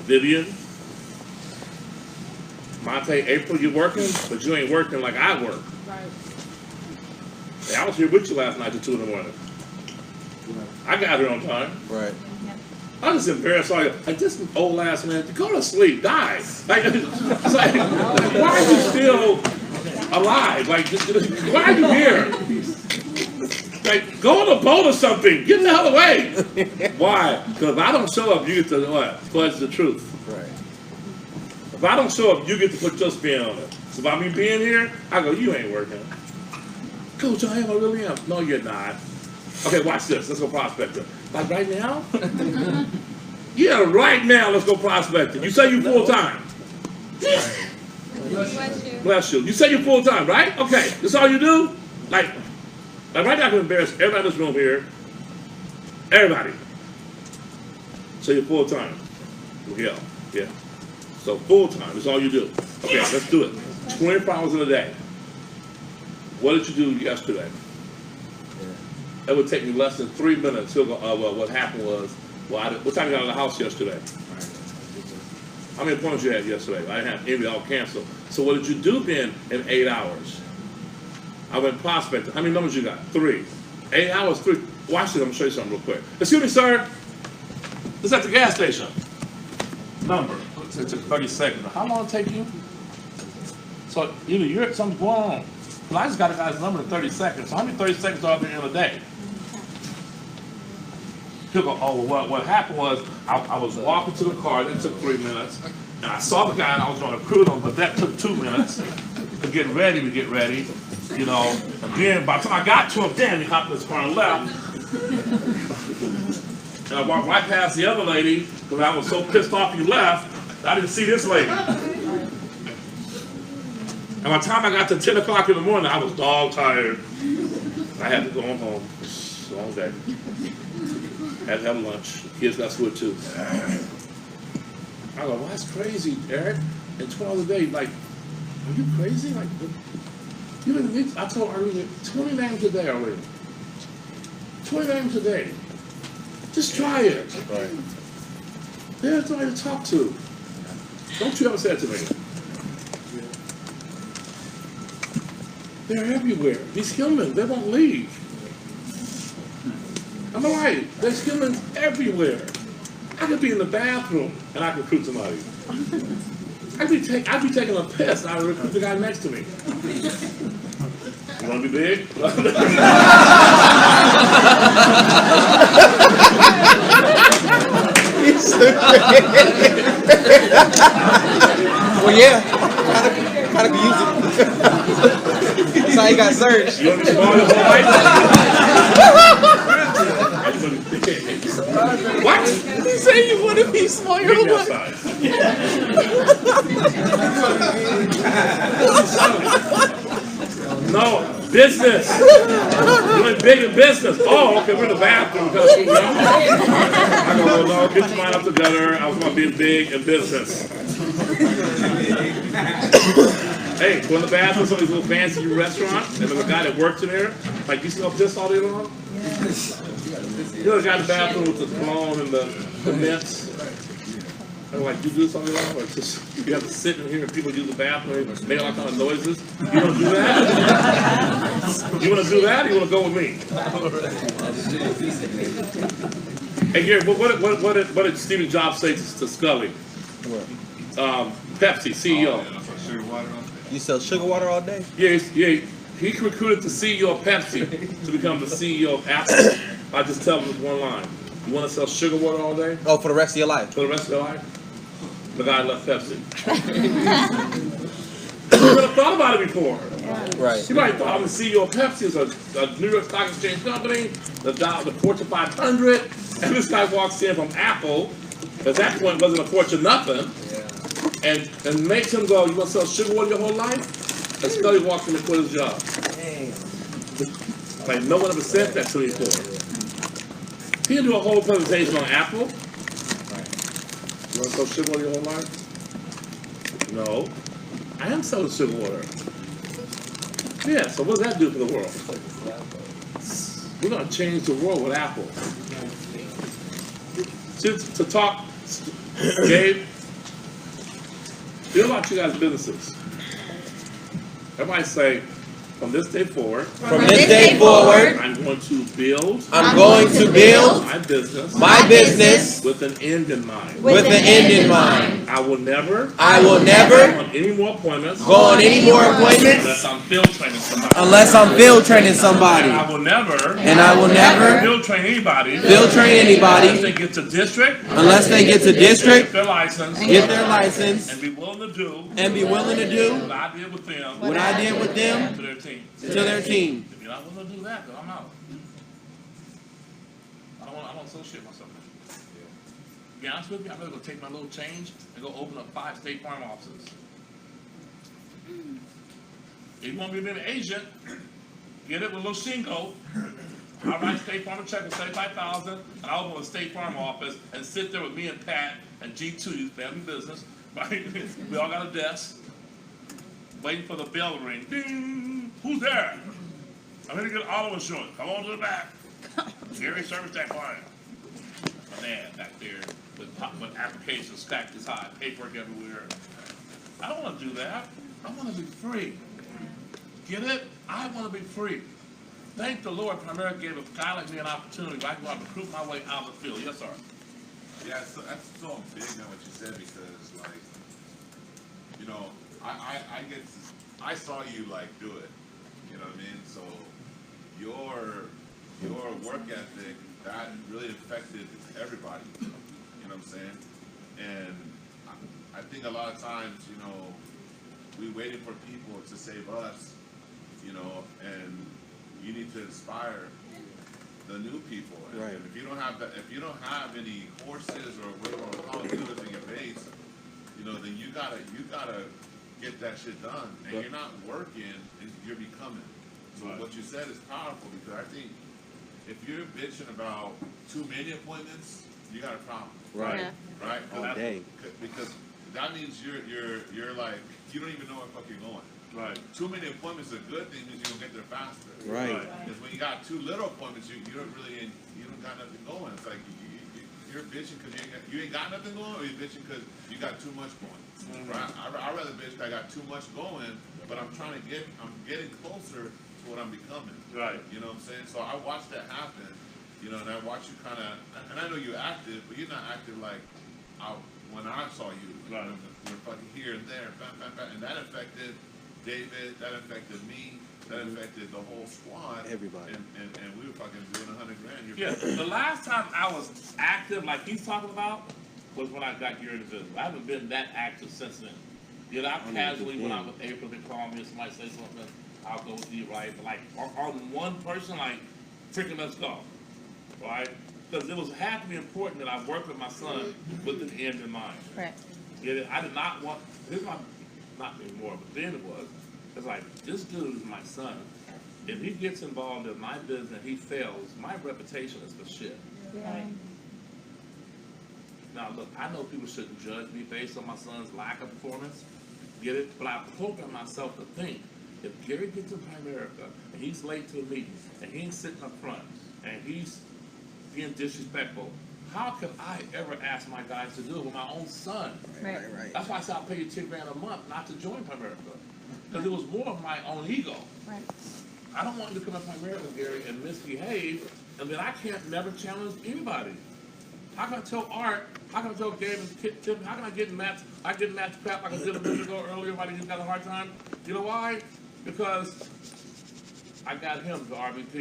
Vivian, Monte, April, you're working, but you ain't working like I work. Right. Hey, I was here with you last night till 2 in the morning. I got here on time. Right. I was embarrassed. Like this old ass man, go to sleep, die. Like, it's like, why are you still alive? Like, why are you here? Like, go on a boat or something. Get the hell away. Why? Because if I don't show up, you get to what? Fudge the truth. Right. If I don't show up, you get to put your spin on it. So by me being here, I go, you ain't working. Coach, I am. I really am. No, you're not. Okay, watch this. Let's go prospecting. Like right now? Yeah, right now, let's go prospecting. You say you full time. Bless you. Bless you. You say you're full time, right? Okay, that's all you do? Like right now I can embarrass everybody in this room here. Everybody. So you're full time. Yeah, yeah. So full time is all you do. Okay, let's do it. 24 hours in a day. What did you do yesterday? It would take me less than 3 minutes. He'll go, well, what happened was, what time you got out of the house yesterday? How many appointments you had yesterday? I didn't have any, all canceled. So what did you do then in 8 hours? I went prospecting. How many numbers you got? 3. 8 hours, 3. Watch this, I'm gonna show you something real quick. Excuse me, sir. This is at the gas station. Number. It took 30 seconds. How long did it take you? So either you're something's going on. Well, I just got a guy's number in 30 seconds. So how many 30 seconds are there in a day? He'll go, oh, well, what happened was I was walking to the car, it took 3 minutes, and I saw the guy and I was going to cruise on, but that took 2 minutes to get ready, you know, and then by the time I got to him, damn, he hopped in his car and left. And I walked right past the other lady, because I was so pissed off he left, I didn't see this lady. And by the time I got to 10 o'clock in the morning, I was dog tired. I had to go home. It's a long day. Had to have lunch. The kids got school too. I go, well, that's crazy, Eric. And 12 hours a day, like, are you crazy? Like, you didn't need, I told Arlene, 20 names a day, Arlene. 20 names a day. Just try it. Right. There's nobody to talk to. Don't you ever say that to me. They're everywhere. These humans, they won't leave. Am I right? There's humans everywhere. I could be in the bathroom and I could recruit somebody. I'd be taking a piss and I would recruit the guy next to me. You want to be big? Well, yeah, kind of use it. That's how he got searched. You want to be small your whole life? What? He said you want to be small your Meet me whole life. outside. No, business. Doing big in business. Oh, okay, we're in the bathroom. I go, well, no, get your mind up together. I was going to be big in business. Hey, go in the bathroom, some of these little fancy restaurants, and there's a guy that works in there. Like, you smell piss all day long? You know the guy in the bathroom with the cologne and the mints? I'm like, you do this all day long? Or just, you have to sit in here and people use the bathroom and make all kind of noises? You want to do that? You want to do that, or you want to go with me? Hey, Gary, what did Steve Jobs say to Scully? Pepsi, CEO. You sell sugar water all day? Yeah, he recruited the CEO of Pepsi to become the CEO of Apple. I just tell him this one line. You want to sell sugar water all day? Oh, for the rest of your life? For the rest of your life? The guy left Pepsi. You never thought about it before. Right. You might have thought I'm the CEO of Pepsi. It's a New York Stock Exchange company, the Fortune 500, and this guy walks in from Apple, at that point wasn't a Fortune nothing, and makes him go, you want to sell sugar water your whole life? And Scully walks in and quit his job. Like, no one ever said that to me before. He didn't do a whole presentation on Apple. You want to sell sugar water your whole life? No. I am selling sugar water. Yeah, so what does that do for the world? We're going to change the world with Apple. To talk, Gabe, feel about you guys' businesses. Everybody say, from this day forward, From this day forward, I'm going to build I'm going to build my business with an end in mind. an end in mind. I will never go go on any more appointments unless I'm field training somebody. unless I'm field training somebody. And I will never field train anybody field train anybody unless they get to district, unless they get to district, get their license, get their license, and be willing to do do what I did with them what I did with them to their team. to their team. If you're not willing to do that, then I'm out. I don't associate myself with you. To be honest with you, I'm gonna go take my little change and go open up 5 State Farm offices. If you want me to be an agent, get it with a little shingo. I'll write State Farm a check for $75,000, and I'll open a State Farm office and sit there with me and Pat and G2, family business. Right? We all got a desk, waiting for the bell to ring. Ding! Who's there? I'm here to get auto insurance. Come on to the back. Gary, service that client. My man back there with applications stacked this high, paperwork everywhere. I don't want to do that. I want to be free. Get it? I want to be free. Thank the Lord for America gave a guy like me an opportunity where I can go out and recruit my way out of the field. Yes, sir. Yeah, so that's so big on what you said because, like, you know, I saw you like do it. You know what I mean? So your work ethic that really affected everybody. You know what I'm saying? And I think a lot of times, you know, we waiting for people to save us. You know, and you need to inspire the new people. And, Right. and if you don't have any courses or how to do it in your base, you know, then you gotta get that shit done. And you're not working, and you're becoming. So what you said is powerful because I think if you're bitching about too many appointments, you got a problem. Right. Yeah. Right? All day. Because that means you're like you don't even know where the fuck you're going. Right. Too many appointments is a good thing because you're gonna get there faster. Right. Because when you got too little appointments, you don't got nothing going. It's like you're bitching because you ain't got nothing going, or you're bitching because you got too much going. Right? I rather bitch because I got too much going, but I'm getting closer to what I'm becoming. Right. You know what I'm saying? So I watched that happen. You know, and I watched you kind of, and I know you're active, but you're not active like when I saw you. Right. You're fucking here and there, bam, bam, bam, and that affected David, that affected me, that affected the whole squad. Everybody. And we were fucking doing $100,000. Yeah, the last time I was active, like he's talking about, was when I got here in the business. I haven't been that active since then. You know, I casually went out with April, they call me, and somebody say something, I'll go with you, right? But like, on one person, like, freaking let's go, right? Because it was had to be important that I work with my son with the end in mind. Correct. Yeah, I did not want, this is not anymore, but then it was. It's like, this dude is my son. If he gets involved in my business and he fails, my reputation is for shit. Right. Now, look, I know people shouldn't judge me based on my son's lack of performance. Get it? But I program myself to think, if Gary gets in Primerica and he's late to a meeting and he ain't sitting up front and he's being disrespectful, how could I ever ask my guys to do it with my own son? Right. That's why I said I'll pay you $10,000 a month not to join Primerica. Because it was more of my own ego. Right. I don't want you to come to Primerica, Gary, and misbehave, and then I can't never challenge anybody. How can I tell Art, how can I tell Gabe and Tim, how can I get Matt's crap like I did a minute ago earlier, why he's got a hard time? You know why? Because I got him to RVP,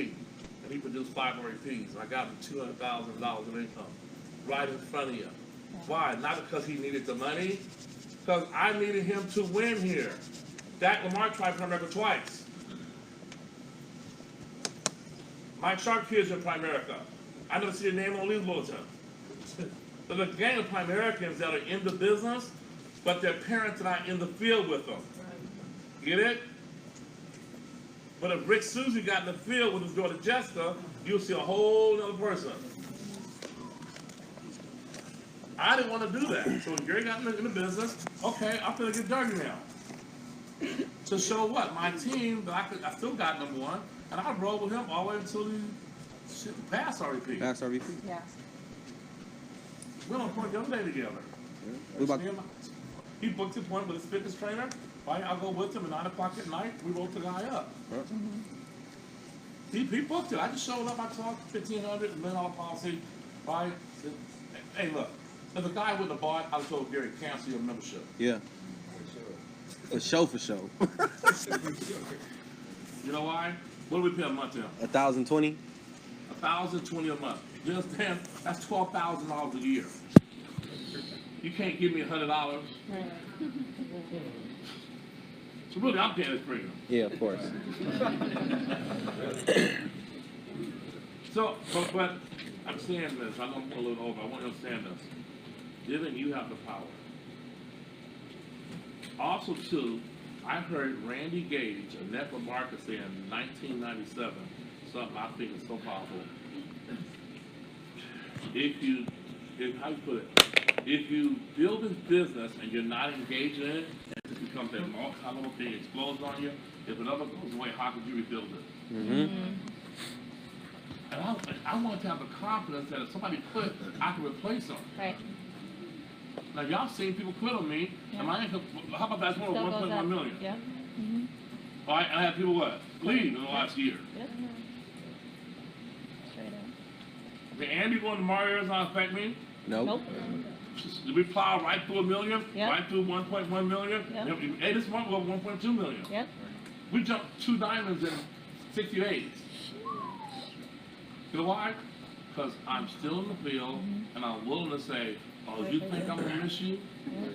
and he produced 5 RVPs, and I got him $200,000 in income right in front of you. Why? Not because he needed the money, because I needed him to win here. Dak Lamar tried Primerica twice. Mike Sharp kids in Primerica. I never see a name on league bulletin. There's a gang of Primericans that are in the business, but their parents are not in the field with them. Get it? But if Rick Susie got in the field with his daughter Jessica, you'll see a whole other person. I didn't want to do that. So when Gary got in the business, okay, I'm gonna get dirty now. To show what? My team, that I still got number one, and I rode with him all the way until he passed RVP. Pass RVP. Yeah. We went on a point the other day together. We about He booked his appointment with his fitness trainer. Right, I'll go with him at 9 o'clock at night. We woke the guy up. He booked it. I just showed up. I talked $1,500 and $1 policy. Right? Hey, look. If the guy wouldn't have bought, I would have told Gary, cancel your membership. Yeah. For sure. You know why? What do we pay a month to him? 1,020. $1,020 a month. You understand? That's $12,000 a year. You can't give me $100. So really, I'm paying his premium. Yeah, of course. So, but I'm saying this. I know I'm a little over. I want you to understand this. Given you have the power. Also, too, I heard Randy Gage, a network marketer, say in 1997, something I think is so powerful. How you put it? If you build this business and you're not engaged in it, and it becomes a multi-level thing, explodes on you, if it ever goes away, how could you rebuild it? And I want to have the confidence that if somebody quit, I can replace them. Right. Now, y'all seen people quit on me, and my income, how about that's more than 1.1 million? Yep. All right, and I had people what? Leave in the last year. Yep. Straight up. Did Andy going to Mario Arizona affect me? Nope. Did we plow right through 1 million? Yep. Right through 1.1 million? Yep. Hey, this month we're 1.2 million. Yep. We jumped 2 diamonds in 60 days. You know why? Because I'm still in the field, and I'm willing to say, oh, you think I'm gonna miss you?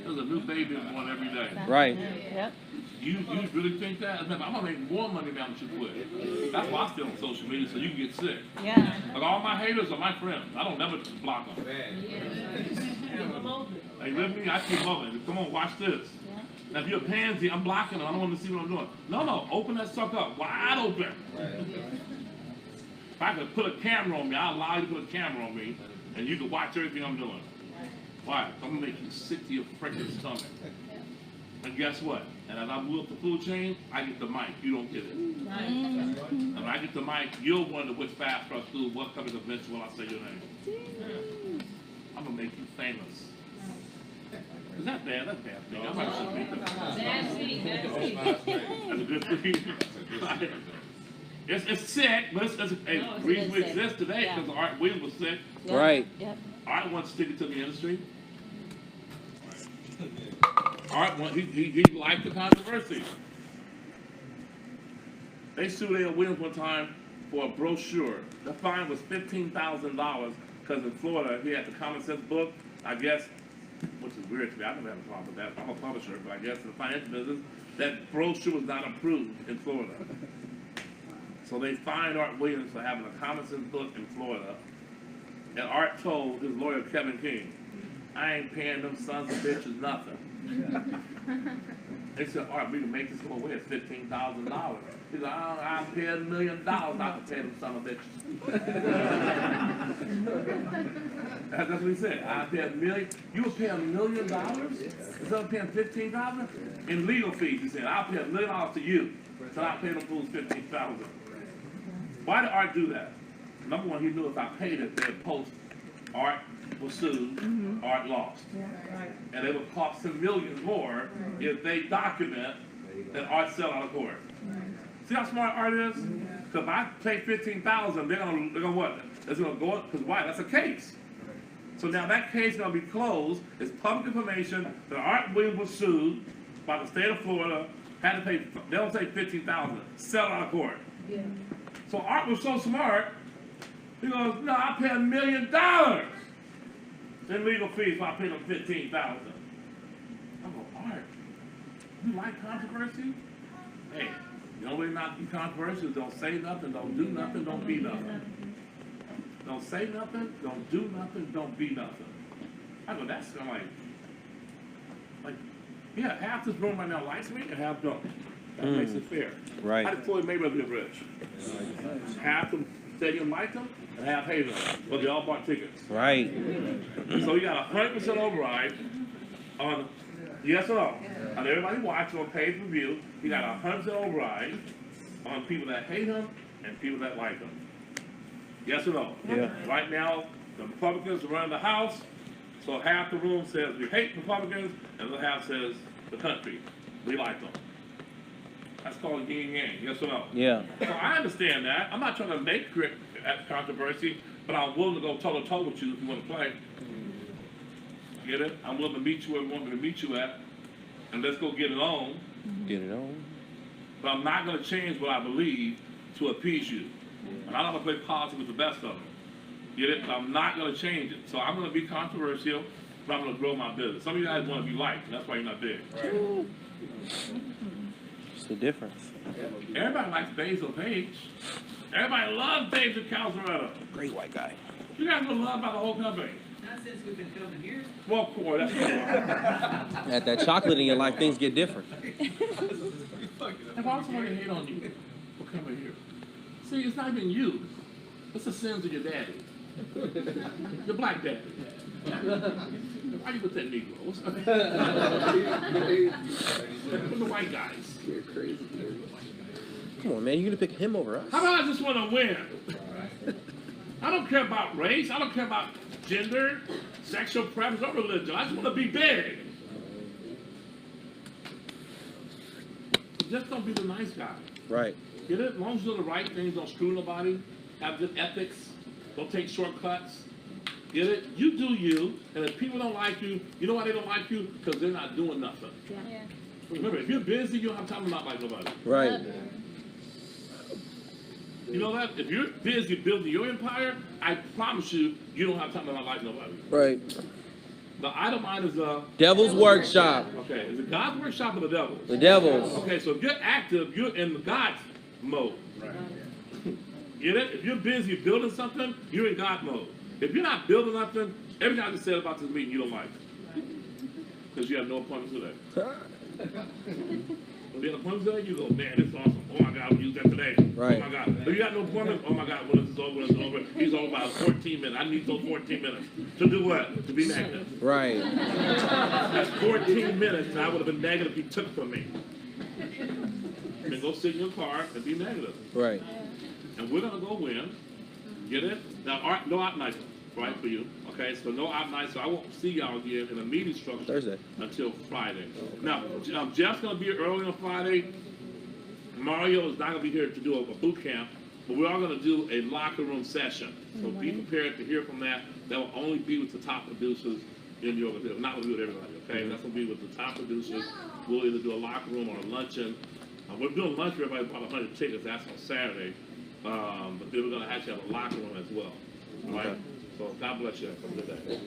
There's a new baby born every day. Right. Yep. You really think that? I'm gonna make more money now that you quit. That's why I stay on social media, so you can get sick. Yeah. Like all my haters are my friends. I don't never block them. Hey, with me, I keep moving. Come on, watch this. Now, if you're a pansy, I'm blocking them. I don't want to see what I'm doing. No, open that sucker up, wide open. If I could put a camera on me, I'll allow you to put a camera on me, and you can watch everything I'm doing. Why? I'm gonna make you sick to your freaking stomach. And guess what? And as I move up the food chain, I get the mic. You don't get it. And when I get the mic, you'll wonder which fast rush food, what kind of events will I say your name. I'm gonna make you famous. Is that bad? That's a bad thing. I might should make that. That's a good thing. It's sick, but it's a reason we exist today because Art Williams was sick. Yep. Right. Yep. Art wants to stick it to the industry. Art, he liked the controversy. They sued A.L. Williams one time for a brochure. The fine was $15,000 because in Florida he had the Common Sense book, I guess, which is weird to me. I don't have a problem with that. I'm a publisher, but I guess in the financial business, that brochure was not approved in Florida. So they fined Art Williams for having a Common Sense book in Florida. And Art told his lawyer, Kevin King, I ain't paying them sons of bitches nothing. They said, Art, we can make this go away at $15,000. He's like, I'll pay $1 million not to pay them son of bitches. That's what he said. I'll pay $1 million. You would pay $1 million instead of paying $15,000 in legal fees. He said, I'll pay $1 million to you, so I'll pay them fools $15,000. Why did Art do that? Number one, he knew if I paid it, they'd post Art was sued, Art lost. And it would cost him millions more if they document that Art settled out of court. See how smart Art is? Because if I pay $15,000, they're gonna what? It's gonna go up, because why? That's a case. So now that case is gonna be closed. It's public information that Art Williams was sued by the state of Florida, had to pay, they don't say $15,000, settle out of court. So Art was so smart, he goes, no, I pay $1 million in legal fees, so I pay them $15,000. I go, Art, you like controversy? Hey, the only way not to be controversial is don't say nothing, don't do nothing, don't be nothing. Don't say nothing, don't do nothing, don't be nothing. I go, that's kind of like, yeah, half this room right now likes me and half don't. That makes it fair. Right. How did Floyd Mayweather get rich? Half the stadium liked him and half hated him, but they all bought tickets. Right. So you got 100% override on yes or no. On everybody watching on pay-per-view, you got 100% override on people that hate him and people that like him. Yes or no? Yeah. Right now, the Republicans are running the House, so half the room says we hate Republicans, and the other half says the country, we like them. That's called yin and yang, yes or no? Yeah. So I understand that. I'm not trying to make controversy, but I'm willing to go toe-to-toe with you if you want to play. Get it? I'm willing to meet you where you want me to meet you at, and let's go get it on. Get it on. But I'm not going to change what I believe to appease you. And I don't want to play politics with the best of them. Get it? But I'm not going to change it. So I'm going to be controversial, but I'm going to grow my business. Some of you guys want to be liked, and that's why you're not big. Right. What's the difference? Everybody likes Basil Page. Everybody loves David Calzaretta. Great white guy. You guys are loved by the whole company. Not since we've been coming here. Well, Corey, that's cool. At that chocolate in your life, things get different. If I was somebody to hate on you for coming here, see, it's not even you. It's the sins of your daddy. Your black daddy. Why you with that Negro? What's up? With the white guys. You're crazy. Come on, man. You're going to pick him over us? How about I just want to win? I don't care about race. I don't care about gender, sexual preference, or religion. I just want to be big. Just don't be the nice guy. Right. Get it? As long as you do the right things, don't screw nobody, have good ethics, don't take shortcuts. Get it? You do you, and if people don't like you, you know why they don't like you? Because they're not doing nothing. Yeah. Remember, if you're busy, you don't have time to not like nobody. Right. You know that? If you're busy building your empire, I promise you, you don't have time to not like nobody. Right. The item mine is Devil's workshop. okay, is it God's workshop or the devil's? The devil's. Okay, so if you're active, you're in the God's mode. Right. Get it? If you're busy building something, you're in God mode. If you're not building nothing, everything I just said about this meeting you don't like. Because you have no appointments today. When you have appointments today, you go, man, this is awesome. Oh my God, we used that today. Right. Oh my God. If you got no appointments, oh my God, when it's over, he's over by 14 minutes. I need those 14 minutes. To do what? To be negative. Right. That's 14 minutes, and I would have been negative if he took from me. Then go sit in your car and be negative. Right. And we're going to go win. Get it? Now, no op night, right, for you. Okay, so no op night, so I won't see y'all again in a meeting structure Thursday until Friday. Now, Jeff's going to be here early on Friday. Mario is not going to be here to do a boot camp, but we're all going to do a locker room session. So be prepared to hear from that. That will only be with the top producers in the organization. Not going to be with everybody, okay? That's going to be with the top producers. We'll either do a locker room or a luncheon We're doing lunch for everybody, about 100 tickets. That's on Saturday. But then we're gonna actually have a locker room as well. All right. Okay. So God bless you. Have a good day.